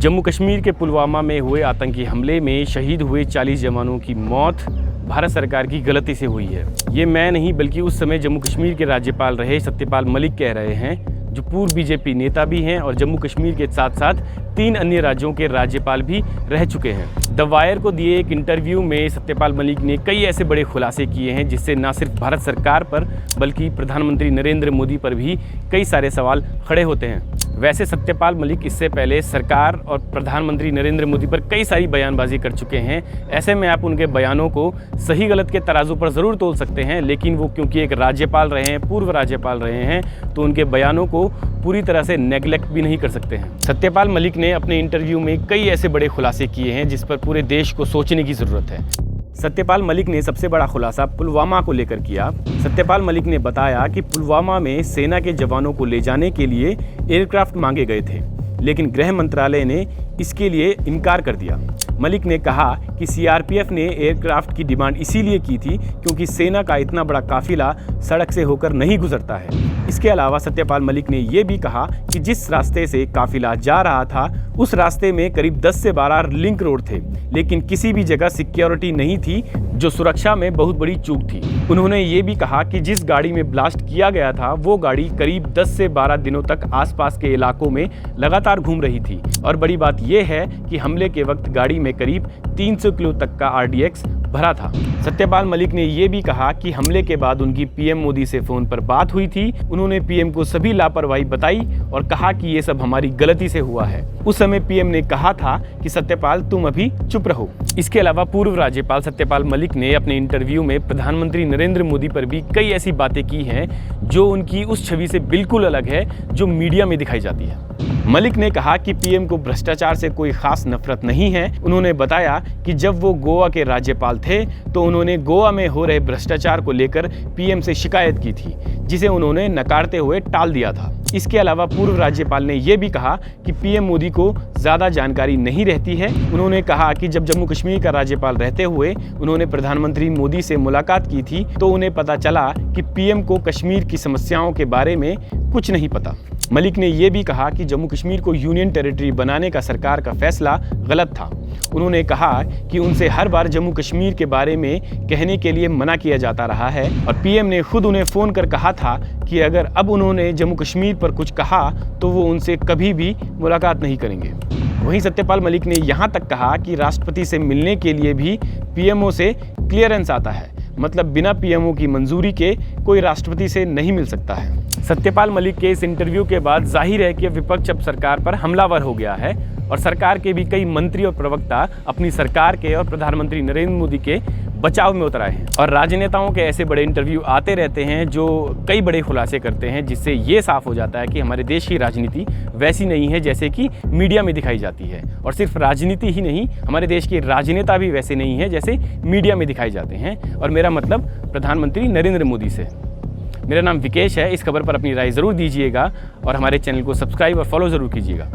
जम्मू कश्मीर के पुलवामा में हुए आतंकी हमले में शहीद हुए 40 जवानों की मौत भारत सरकार की गलती से हुई है। ये मैं नहीं बल्कि उस समय जम्मू कश्मीर के राज्यपाल रहे सत्यपाल मलिक कह रहे हैं, जो पूर्व बीजेपी नेता भी हैं और जम्मू कश्मीर के साथ साथ 3 अन्य राज्यों के राज्यपाल भी रह चुके हैं। द वायर को दिए एक इंटरव्यू में सत्यपाल मलिक ने कई ऐसे बड़े खुलासे किए हैं जिससे न सिर्फ भारत सरकार पर बल्कि प्रधानमंत्री नरेंद्र मोदी पर भी कई सारे सवाल खड़े होते हैं। वैसे सत्यपाल मलिक इससे पहले सरकार और प्रधानमंत्री नरेंद्र मोदी पर कई सारी बयानबाजी कर चुके हैं। ऐसे में आप उनके बयानों को सही गलत के तराजू पर ज़रूर तोल सकते हैं, लेकिन वो क्योंकि एक राज्यपाल रहे हैं, पूर्व राज्यपाल रहे हैं, तो उनके बयानों को पूरी तरह से नेगलेक्ट भी नहीं कर सकते हैं। सत्यपाल मलिक ने अपने इंटरव्यू में कई ऐसे बड़े खुलासे किए हैं जिस पर पूरे देश को सोचने की ज़रूरत है। सत्यपाल मलिक ने सबसे बड़ा खुलासा पुलवामा को लेकर किया। सत्यपाल मलिक ने बताया कि पुलवामा में सेना के जवानों को ले जाने के लिए एयरक्राफ्ट मांगे गए थे, लेकिन गृह मंत्रालय ने इसके लिए इनकार कर दिया। मलिक ने कहा कि सीआरपीएफ ने एयरक्राफ्ट की डिमांड इसीलिए की थी क्योंकि सेना का इतना बड़ा काफिला सड़क से होकर नहीं गुजरता है। इसके अलावा सत्यपाल मलिक ने यह भी कहा कि जिस रास्ते से काफिला जा रहा था उस रास्ते में करीब 10 से 12 लिंक रोड थे, लेकिन किसी भी जगह सिक्योरिटी नहीं थी, जो सुरक्षा में बहुत बड़ी चूक थी। उन्होंने ये भी कहा कि जिस गाड़ी में ब्लास्ट किया गया था वो गाड़ी करीब 10 से 12 दिनों तक आसपास के इलाकों में लगातार घूम रही थी, और बड़ी बात यह है कि हमले के वक्त गाड़ी में करीब 300 किलो तक का आरडीएक्स भरा था। सत्यपाल मलिक ने यह भी कहा कि हमले के बाद उनकी पीएम मोदी से फोन पर बात हुई थी। उन्होंने पीएम को सभी लापरवाही बताई और कहा कि ये सब हमारी गलती से हुआ है। उस समय पीएम ने कहा था कि सत्यपाल तुम अभी चुप रहो। इसके अलावा पूर्व राज्यपाल सत्यपाल मलिक ने अपने इंटरव्यू में प्रधानमंत्री नरेंद्र मोदी पर भी कई ऐसी बातें की हैं जो उनकी उस छवि से बिल्कुल अलग है जो मीडिया में दिखाई जाती है। मलिक ने कहा कि पीएम को भ्रष्टाचार से कोई खास नफरत नहीं है। उन्होंने बताया कि जब वो गोवा के राज्यपाल थे तो उन्होंने गोवा में हो रहे भ्रष्टाचार को लेकर पीएम से शिकायत की थी, जिसे उन्होंने नकारते हुए टाल दिया था। इसके अलावा पूर्व राज्यपाल ने यह भी कहा कि पीएम मोदी को ज़्यादा जानकारी नहीं रहती है। उन्होंने कहा कि जब जम्मू कश्मीर का राज्यपाल रहते हुए उन्होंने प्रधानमंत्री मोदी से मुलाकात की थी तो उन्हें पता चला कि पीएम को कश्मीर की समस्याओं के बारे में कुछ नहीं पता। मलिक ने यह भी कहा कि जम्मू कश्मीर को यूनियन टेरिटरी बनाने का सरकार का फैसला गलत था। उन्होंने कहा कि उनसे हर बार जम्मू कश्मीर के बारे में कहने के लिए मना किया जाता रहा है, और पीएम ने खुद उन्हें फ़ोन कर कहा था कि अगर अब उन्होंने जम्मू कश्मीर पर कुछ कहा तो वो उनसे कभी भी मुलाकात नहीं करेंगे। वहीं सत्यपाल मलिक ने यहाँ तक कहा कि राष्ट्रपति से मिलने के लिए भी पीएमओ से क्लियरेंस आता है, मतलब बिना पीएमओ की मंजूरी के कोई राष्ट्रपति से नहीं मिल सकता है। सत्यपाल मलिक के इस इंटरव्यू के बाद जाहिर है कि विपक्ष अब सरकार पर हमलावर हो गया है, और सरकार के भी कई मंत्री और प्रवक्ता अपनी सरकार के और प्रधानमंत्री नरेंद्र मोदी के बचाव में उतर आए हैं। और राजनेताओं के ऐसे बड़े इंटरव्यू आते रहते हैं जो कई बड़े खुलासे करते हैं, जिससे ये साफ हो जाता है कि हमारे देश की राजनीति वैसी नहीं है जैसे कि मीडिया में दिखाई जाती है। और सिर्फ राजनीति ही नहीं, हमारे देश के राजनेता भी वैसे नहीं है जैसे मीडिया में दिखाई जाते हैं, और मेरा मतलब प्रधानमंत्री नरेंद्र मोदी से। मेरा नाम विकेश है। इस खबर पर अपनी राय ज़रूर दीजिएगा और हमारे चैनल को सब्सक्राइब और फॉलो ज़रूर कीजिएगा।